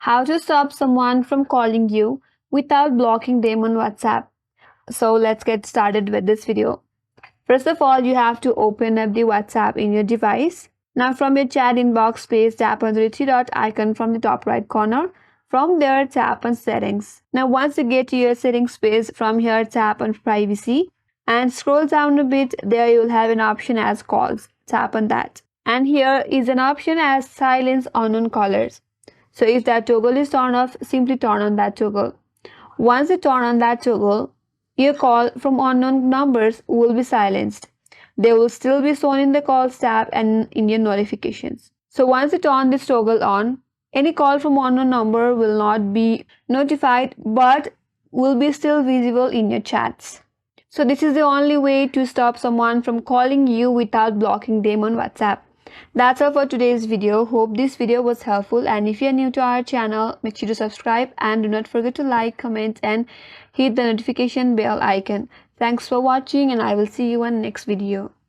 How to stop someone from calling you without blocking them on WhatsApp. So let's get started with this video. First of all, you have to open up the WhatsApp in your device. Now from your chat inbox page, tap on the three dot icon from the top right corner. From there, tap on settings. Now once you get to your settings page, from here tap on privacy and scroll down a bit. There you will have an option as calls. Tap on that. And here is an option as silence unknown callers. So if that toggle is turned off, simply turn on that toggle. Once you turn on that toggle, your call from unknown numbers will be silenced. They will still be shown in the calls tab and in your notifications. So once you turn this toggle on, any call from unknown number will not be notified but will be still visible in your chats. So this is the only way to stop someone from calling you without blocking them on WhatsApp. That's all for today's video. Hope this video was helpful, and if you're new to our channel, make sure to subscribe and do not forget to like, comment and hit the notification bell icon. Thanks for watching, and I will see you in the next video.